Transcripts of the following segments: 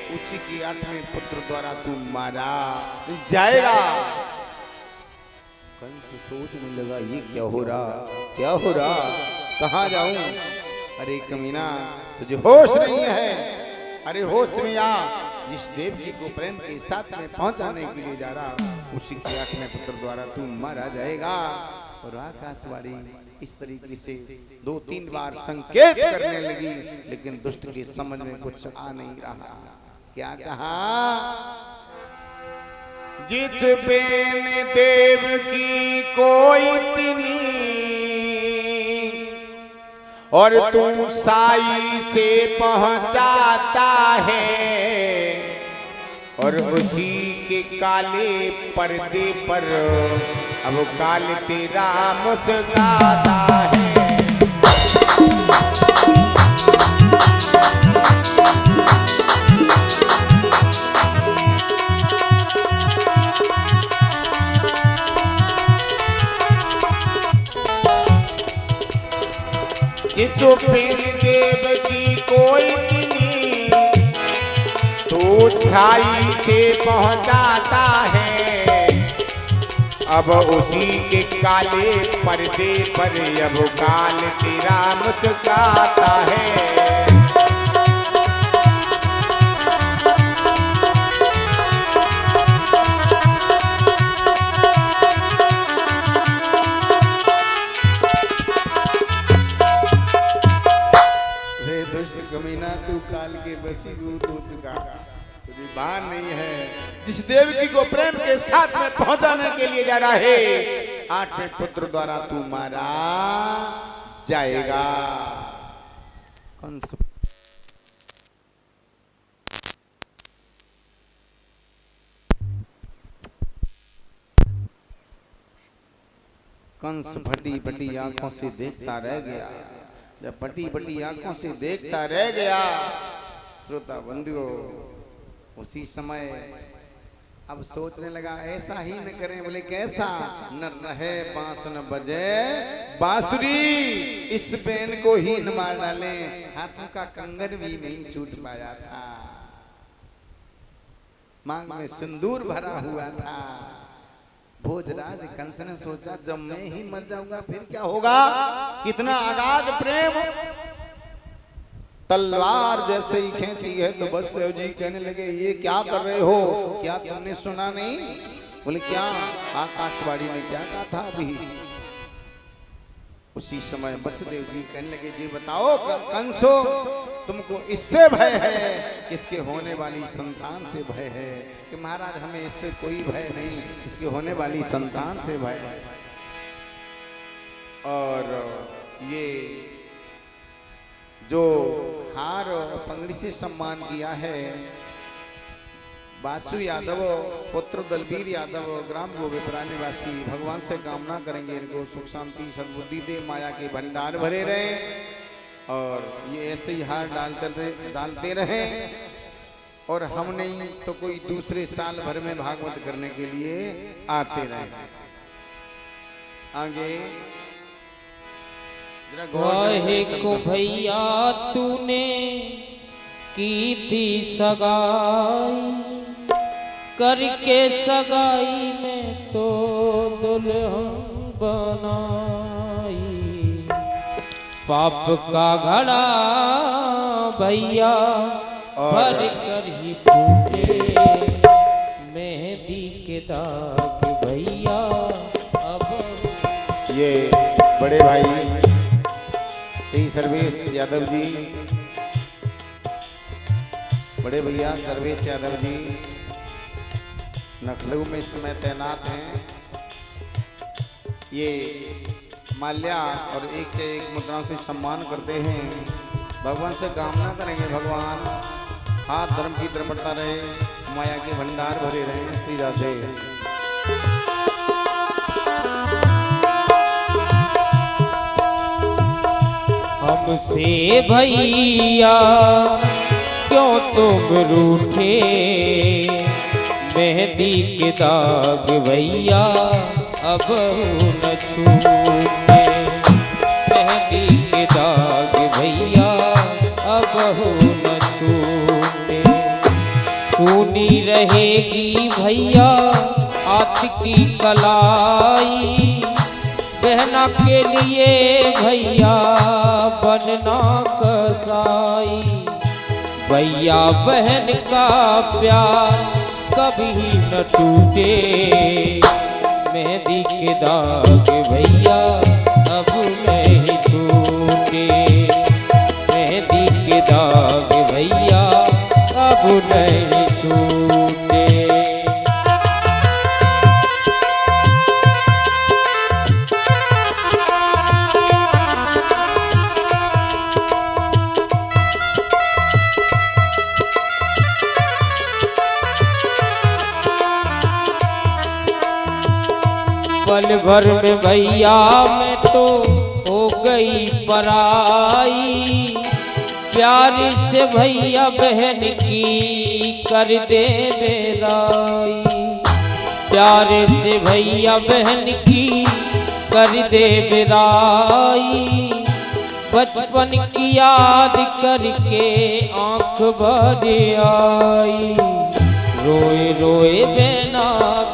उसी के 8वें पुत्र द्वारा तू मारा जाएगा। कंस सोचने लगा ये क्या हो रहा, क्या हो रहा, कहाँ जाऊं? अरे कमीना तुझे होश नहीं है, अरे होश में आ। जिस देवकी को प्रेम के साथ में पहुंचाने के लिए जा रहा, उसी के 8वें पुत्र द्वारा तू मारा जाएगा। और आकाशवाणी इस तरीके से 2-3 बार संकेत करने लगी, लेकिन दुष्ट के समझ में कुछ आ नहीं रहा। क्या कहा? जिस बेन देव की कोई तिनी और तू साई से पहुंचाता है, और उसी के काले पर्दे पर अब काल तेरा मुस्कुराता है। जिसो प्रेम देव की कोई तिनी तो छाई से पहुंचाता है, अब उसी के काले पर्दे पर अब काल तेरा मुस्कुराता है। कमीना तू काल के वशीभूत हो चुका, तुझे भान नहीं है। जिस देवकी को प्रेम के साथ में पहुंचाने के लिए जा रहा है, 8वें पुत्र द्वारा तू मारा जाएगा। कंस कंस फटी फटी आंखों से देखता रह गया। जब बटी बटी आंखों से देखता रह गया, श्रोता बंधुओं, उसी समय अब सोचने लगा ऐसा ही न करें। बोले कैसा? न रहे बांस न बजे बांसुरी, इस बेन को ही न मार डाले। हाथों का कंगन भी नहीं छूट पाया था, मांग में सिंदूर भरा हुआ था। भोजराज कंस ने सोचा जब मैं ही मर जाऊंगा फिर क्या होगा? कितना अगाध प्रेम। तलवार जैसे ही खींची है तो वसुदेव जी कहने लगे ये क्या कर रहे हो? क्या तुमने सुना नहीं? बोले क्या? आकाशवाणी ने क्या कहा था अभी? उसी समय वसुदेव जी कहने लगे जी बताओ कंसो, तुमको इससे भय है, इसके होने वाली संतान से भय है? कि महाराज हमें इससे कोई भय नहीं, इसके होने वाली संतान से भय है। और ये जो हार पंगड़ी से सम्मान किया है, वासु यादव पुत्र दलबीर यादव ग्राम गोविपरा निवासी, भगवान से कामना करेंगे इनको सुख शांति सद्बुद्धि दे, माया के भंडार भरे रहे और ये ऐसे ही हार डालते रहे। और हम नहीं तो कोई दूसरे साल भर में भागवत करने के लिए आते रहे। आगे वाहे को भैया तूने की थी सगाई, करके सगाई में तो दुल्हन बनाई। पाप का घड़ा भैया भर कर ही फूटे, मेहंदी के दाग भैया अब। ये बड़े भाई श्री सर्वेश यादव जी, बड़े भैया सर्वेश यादव जी लखनऊ में इस समय तैनात हैं। ये माल्या और एक से एक मुद्राओं से सम्मान करते हैं। भगवान से कामना करेंगे भगवान हाथ धर्म की तरफ बढ़ता रहे, माया के भंडार भरे रहे। श्री राधे। हमसे भैया क्यों तुम रूठे, मेहंदी के दाग भैया अब न छूटे। मेहंदी के दाग भैया अब न छूटे। सुनी रहेगी भैया हाथ की कलाई, बहना के लिए भैया बनना कसाई। भैया बहन का प्यार कभी न टूटे, मेहंदी के दाग भैया अब नहीं छूटे, मेहंदी के दाग भैया अब नहीं छूटे। पल भर में भैया मैं तो हो गई पराई, प्यार से भैया बहन की कर दे बेराई, प्यार से भैया बहन की कर दे बेराई। बचपन की याद करके आंख भर आई, रोए रोए बहना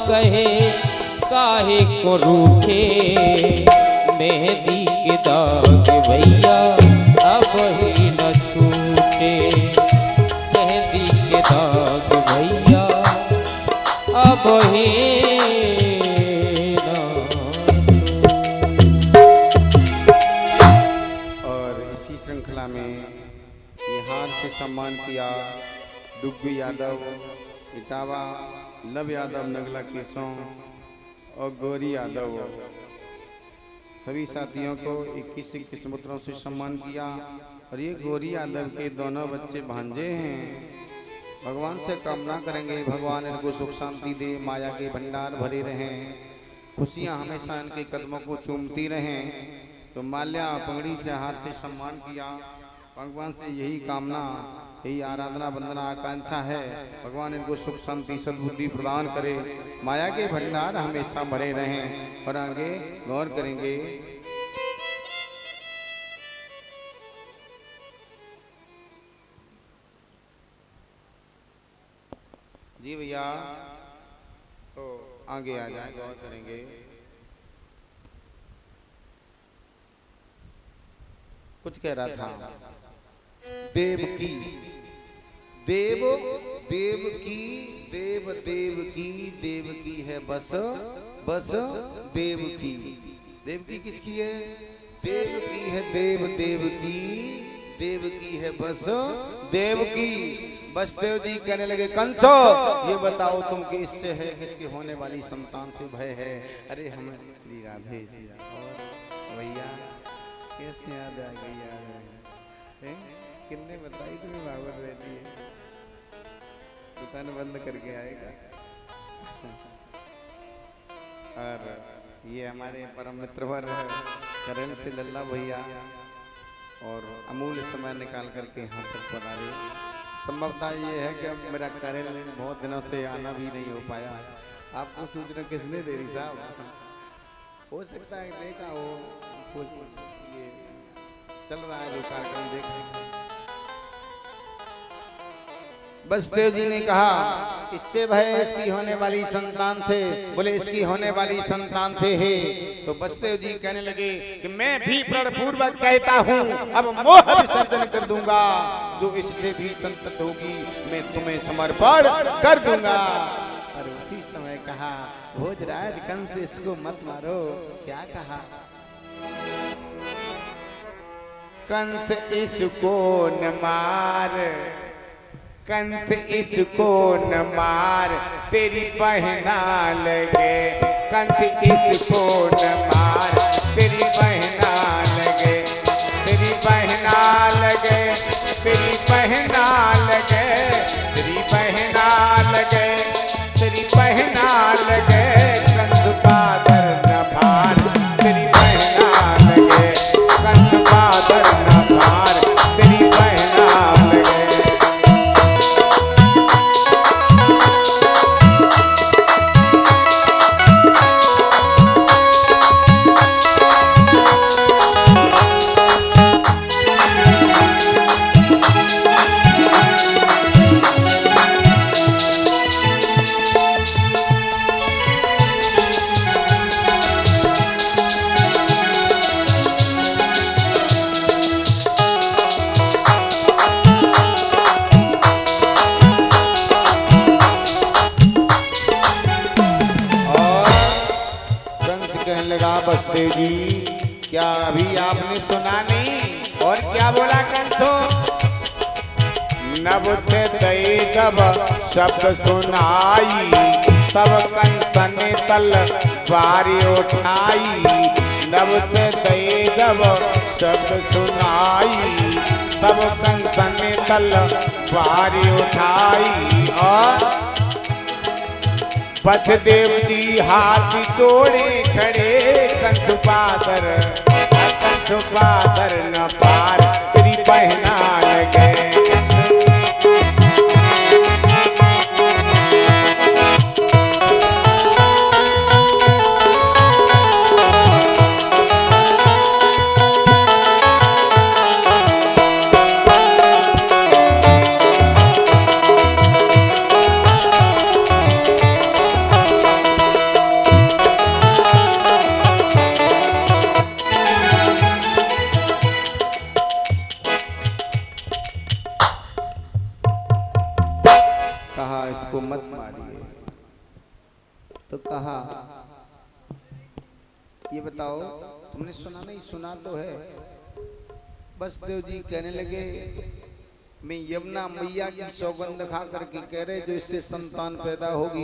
कहे काहे को रूठे, मेहंदी के दाग भैया अब ही न छूटे, मेहंदी के दाग भैया अब ही न छूटे। और इसी श्रृंखला में यहाँ से सम्मान किया डुग्गू यादव इटावा, लव यादव नगला केसों और गौरी यादव, सभी साथियों को 21-21 मुद्राओं से सम्मान किया। और ये गौरी यादव के दोनों बच्चे भांजे हैं। भगवान से कामना करेंगे भगवान इनको सुख शांति दे, माया के भंडार भरे रहें, खुशियां हमेशा इनके कदमों को चूमती रहें। तो माल्या पंगड़ी से हार से सम्मान किया। भगवान से यही कामना, यही आराधना वंदना आकांक्षा है, भगवान इनको सुख शांति सद्बुद्धि प्रदान करे, माया के भंडार हमेशा भरे रहें। और आगे गौर करेंगे जी भैया, तो आगे आ जाए, गौर करेंगे। कुछ कह रहा था देव की, देव देव की, देव देव की, देव की है बस बस देव की। देव की किसकी है? देव की है, देव देव की, देव की है बस देव की। बसदेव जी कहने लगे कंसो ये बताओ तुम किससे है, किसके होने वाली संतान से भय है? अरे हमें श्री राधे श्री राधे। भैया कैसे याद आ गई यार, किन्ने बताई तुम्हें बाबर रहती है, दुकान बंद करके आएगा। और ये हमारे परम मित्रवर करण से लल्ला भैया और अमूल्य समय निकाल करके यहाँ तक पर आ रहे। संभवतः ये है कि अब मेरा करण बहुत दिनों से आना भी नहीं हो पाया। आपको सूचना किसने दे रही साहब? हो सकता है देखा हो, ये चल रहा है जो कार्यक्रम देख रहे। बसदेव जी ने कहा इससे भय इसकी होने वाली संतान से, बोले इसकी होने वाली संतान से है। तो बसदेव जी कहने लगे कि मैं भी प्रण पूर्वक कहता हूँ अब मोह विसर्जन कर दूंगा, जो इससे भी संतत होगी मैं तुम्हें समर्पण कर दूंगा। और उसी समय कहा भोजराज कंस इसको मत मारो। क्या कहा? कंस इसको न मार, कंस इसको न मार, तेरी बहना लगे। कंस इसको न मार, तेरी बहना लगे, तेरी बहना लगे, तेरी बहना लगे, तेरी बहना लगे, तेरी बहना लगे। कंस पादर न भार, तेरी बहना लगे, कंस पादर न भार, तेरी बहना लगे। बसदेव जी, क्या अभी आपने सुना नहीं? और क्या बोला कंठो? नभ से दई दब शब्द सुनाई, तब कंसन तल बारी उठाई। नभ से दई दब शब्द सुनाई, तब कंसन तल बारी उठाई। और बसदेव जी हाथ जोड़े खड़े, कंठ पादर न पार तेरी पहना लगे। कहा इसको मत मारिए, तो कहा ये बताओ तुमने सुना नहीं? सुना तो है। बसदेव जी कहने लगे मैं यमुना मैया की सौगंध खा करके कह रहे जो इससे संतान पैदा होगी